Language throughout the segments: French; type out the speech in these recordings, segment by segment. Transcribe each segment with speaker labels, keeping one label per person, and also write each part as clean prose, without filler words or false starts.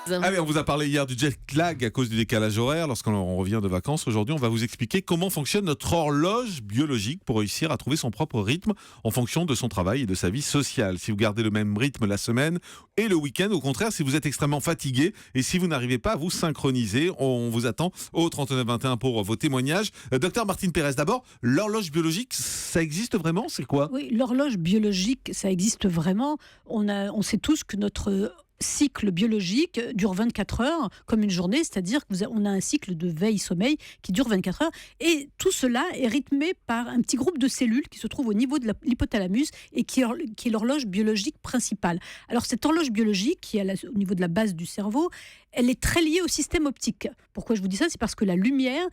Speaker 1: Allez, on vous a parlé hier du jet lag à cause du décalage horaire lorsqu'on revient de vacances. Aujourd'hui, on va vous expliquer comment fonctionne notre horloge biologique pour réussir à trouver son propre rythme en fonction de son travail et de sa vie sociale. Si vous gardez le même rythme la semaine et le week-end, au contraire, si vous êtes extrêmement fatigué et si vous n'arrivez pas à vous synchroniser, on vous attend au 3921 pour vos témoignages. Docteur Martine Pérez, d'abord, l'horloge biologique, ça existe vraiment? C'est quoi?
Speaker 2: Oui, l'horloge biologique, ça existe vraiment. On sait tous que notre cycle biologique dure 24 heures comme une journée, c'est-à-dire qu'on a un cycle de veille-sommeil qui dure 24 heures et tout cela est rythmé par un petit groupe de cellules qui se trouve au niveau de l'hypothalamus et qui est l'horloge biologique principale. Alors cette horloge biologique qui est au niveau de la base du cerveau, elle est très liée au système optique. Pourquoi je vous dis ça? C'est parce que la lumière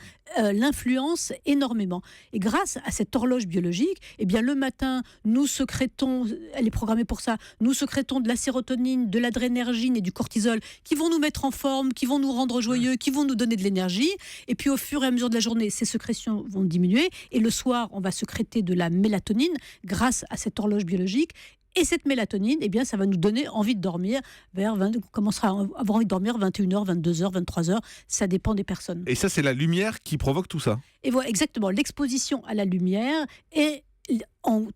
Speaker 2: l'influence énormément. Et grâce à cette horloge biologique, eh bien, le matin, nous sécrétons, elle est programmée pour ça, nous sécrétons de la sérotonine, de l'adrénergine et du cortisol qui vont nous mettre en forme, qui vont nous rendre joyeux, qui vont nous donner de l'énergie. Et puis au fur et à mesure de la journée, ces sécrétions vont diminuer. Et le soir, on va sécréter de la mélatonine grâce à cette horloge biologique. Et cette mélatonine, eh bien, ça va nous donner envie de dormir on commencera à avoir envie de dormir 21h, 22h, 23h, ça dépend des personnes.
Speaker 1: Et ça, c'est la lumière qui provoque tout ça?
Speaker 2: Et voilà, exactement, l'exposition à la lumière est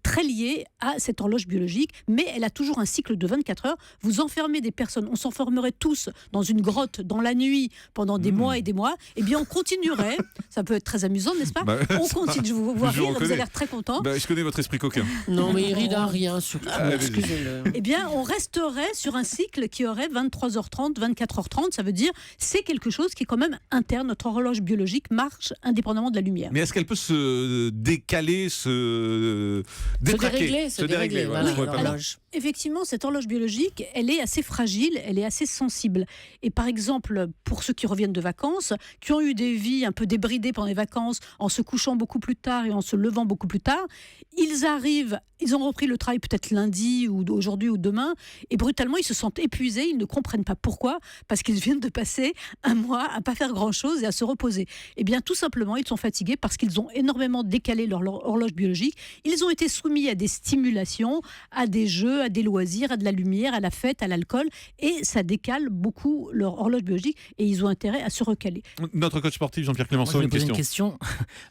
Speaker 2: très liée à cette horloge biologique, mais elle a toujours un cycle de 24 heures. Vous enfermez des personnes, on s'enfermerait tous dans une grotte dans la nuit pendant des mois et des mois, eh bien on continuerait, ça peut être très amusant, n'est-ce pas? On continue, je vous vois rire, vous avez l'air très content.
Speaker 1: Je connais votre esprit coquin.
Speaker 3: Non mais il rit d'un rien, surtout, excusez-le.
Speaker 2: Eh bien on resterait sur un cycle qui aurait 23h30, 24h30, ça veut dire c'est quelque chose qui est quand même interne, notre horloge biologique marche indépendamment de la lumière.
Speaker 1: Mais est-ce qu'elle peut se décaler, se dérégler,
Speaker 3: voilà,
Speaker 2: Alors, effectivement, cette horloge biologique, elle est assez fragile, elle est assez sensible. Et par exemple, pour ceux qui reviennent de vacances, qui ont eu des vies un peu débridées pendant les vacances, en se couchant beaucoup plus tard et en se levant beaucoup plus tard, ils ont repris le travail peut-être lundi ou aujourd'hui ou demain, et brutalement, ils se sentent épuisés, ils ne comprennent pas pourquoi, parce qu'ils viennent de passer un mois à ne pas faire grand-chose et à se reposer. Eh bien, tout simplement, ils sont fatigués parce qu'ils ont énormément décalé leur horloge biologique. Ils ont été soumis à des stimulations, à des jeux, à des loisirs, à de la lumière, à la fête, à l'alcool, et ça décale beaucoup leur horloge biologique et ils ont intérêt à se recaler.
Speaker 1: Notre coach sportif Jean-Pierre Clémenceau,
Speaker 3: une question.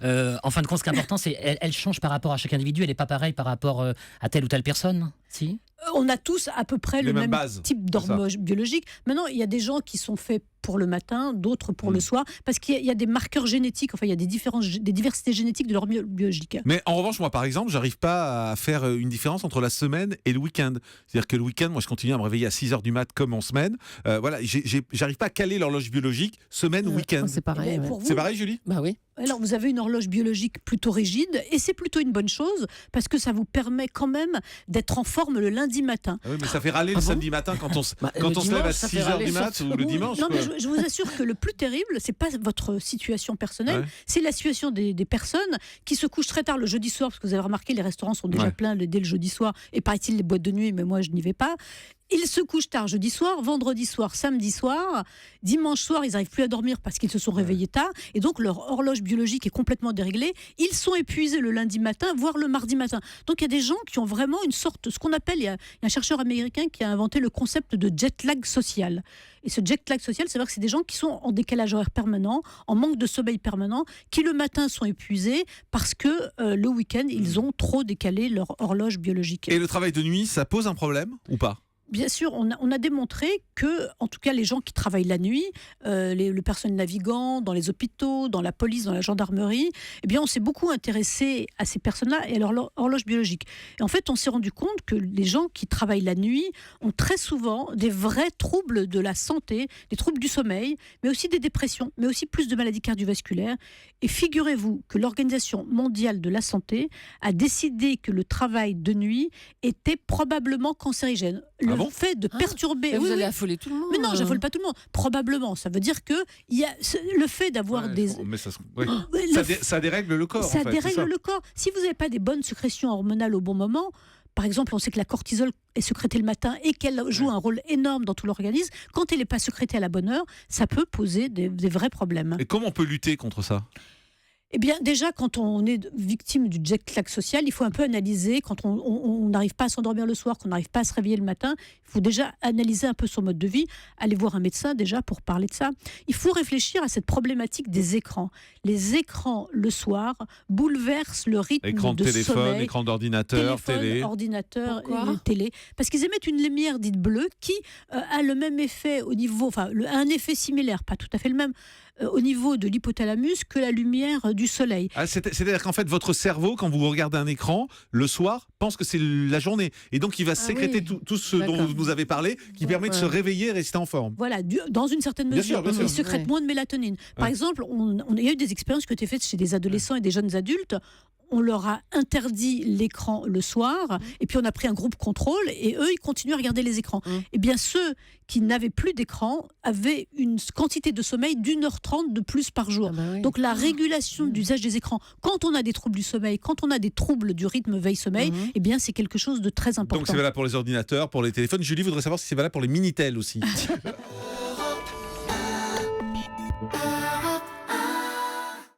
Speaker 3: En fin de compte, ce qui est important, c'est elle change par rapport à chaque individu, elle n'est pas pareille par rapport à telle ou telle personne, si?
Speaker 2: On a tous à peu près le même type d'horloge biologique. Maintenant, il y a des gens qui sont faits pour le matin, d'autres pour le soir, parce qu'il y a des marqueurs génétiques, enfin il y a des diversités génétiques de l'horloge biologique.
Speaker 1: Mais en revanche, moi par exemple, j'arrive pas à faire une différence entre la semaine et le week-end. C'est-à-dire que le week-end, moi je continue à me réveiller à 6h du mat comme en semaine. Voilà, j'arrive pas à caler l'horloge biologique semaine ou week-end.
Speaker 3: C'est pareil.
Speaker 2: Ouais.
Speaker 1: C'est pareil, Julie?
Speaker 3: Bah oui.
Speaker 2: Alors, vous avez une horloge biologique plutôt rigide et c'est plutôt une bonne chose parce que ça vous permet quand même d'être en forme le lundi matin.
Speaker 1: Ah oui, mais ça fait râler le samedi matin quand on se lève à 6h du mat ou le dimanche.
Speaker 2: Non, mais je vous assure que le plus terrible, c'est pas votre situation personnelle, c'est la situation des personnes qui se couchent très tard le jeudi soir, parce que vous avez remarqué, les restaurants sont déjà pleins dès le jeudi soir et paraît-il les boîtes de nuit, mais moi je n'y vais pas. Ils se couchent tard jeudi soir, vendredi soir, samedi soir, dimanche soir, ils n'arrivent plus à dormir parce qu'ils se sont réveillés tard et donc leur horloge biologique est complètement déréglée. Ils sont épuisés le lundi matin, voire le mardi matin. Donc il y a des gens qui ont vraiment une sorte, ce qu'on appelle, il y a un chercheur américain qui a inventé le concept de jet lag social. Et ce jet lag social, c'est-à-dire que c'est des gens qui sont en décalage horaire permanent, en manque de sommeil permanent, qui le matin sont épuisés parce que le week-end, ils ont trop décalé leur horloge biologique.
Speaker 1: Et le travail de nuit, ça pose un problème ou pas?
Speaker 2: Bien sûr, on a démontré que, en tout cas, les gens qui travaillent la nuit, le personnel navigant, dans les hôpitaux, dans la police, dans la gendarmerie, eh bien, on s'est beaucoup intéressé à ces personnes-là et à leur horloge biologique. Et en fait, on s'est rendu compte que les gens qui travaillent la nuit ont très souvent des vrais troubles de la santé, des troubles du sommeil, mais aussi des dépressions, mais aussi plus de maladies cardiovasculaires. Et figurez-vous que l'Organisation mondiale de la santé a décidé que le travail de nuit était probablement cancérigène. Le fait de perturber...
Speaker 3: Vous allez affoler tout le monde.
Speaker 2: Mais non, j'affole pas tout le monde. Probablement. Ça veut dire que le fait d'avoir
Speaker 1: ça dérègle le corps.
Speaker 2: Ça dérègle le corps. Si vous n'avez pas des bonnes sécrétions hormonales au bon moment, par exemple, on sait que la cortisol est sécrétée le matin et qu'elle joue un rôle énorme dans tout l'organisme. Quand elle n'est pas sécrétée à la bonne heure, ça peut poser des vrais problèmes.
Speaker 1: Et comment on peut lutter contre ça ?
Speaker 2: Eh bien, déjà, quand on est victime du jet lag social, il faut un peu analyser. Quand on n'arrive pas à s'endormir le soir, qu'on n'arrive pas à se réveiller le matin, il faut déjà analyser un peu son mode de vie, aller voir un médecin déjà pour parler de ça. Il faut réfléchir à cette problématique des écrans. Les écrans, le soir, bouleversent le rythme
Speaker 1: Écran de téléphone,
Speaker 2: sommeil.
Speaker 1: écran d'ordinateur, télé.
Speaker 2: Ordinateur
Speaker 4: Pourquoi
Speaker 2: et télé. Parce qu'ils émettent une lumière dite bleue qui a le même effet au niveau, un effet similaire, pas tout à fait le même, au niveau de l'hypothalamus que la lumière du soleil.
Speaker 1: Ah, c'est-à-dire qu'en fait, votre cerveau, quand vous regardez un écran, le soir, pense que c'est la journée. Et donc, il va sécréter
Speaker 2: oui.
Speaker 1: tout ce dont
Speaker 2: D'accord.
Speaker 1: vous nous avez parlé, qui permet de se réveiller et rester en forme.
Speaker 2: Voilà, dans une certaine
Speaker 1: Bien
Speaker 2: mesure,
Speaker 1: sûr, bien sûr.
Speaker 2: ils sécrètent
Speaker 4: Ouais.
Speaker 2: moins de mélatonine. Par
Speaker 1: Ouais.
Speaker 2: exemple, il y a eu des expériences qui ont été faites chez des adolescents et des jeunes adultes. On leur a interdit l'écran le soir, et puis on a pris un groupe contrôle, et eux, ils continuent à regarder les écrans. Eh bien, ceux qui n'avaient plus d'écran avaient une quantité de sommeil d'1h30 de plus par jour.
Speaker 4: Ah bah oui.
Speaker 2: Donc la régulation d'usage des écrans, quand on a des troubles du sommeil, quand on a des troubles du rythme veille-sommeil, eh bien c'est quelque chose de très important.
Speaker 1: Donc, c'est valable pour les ordinateurs, pour les téléphones. Julie voudrait savoir si c'est valable pour les Minitel aussi.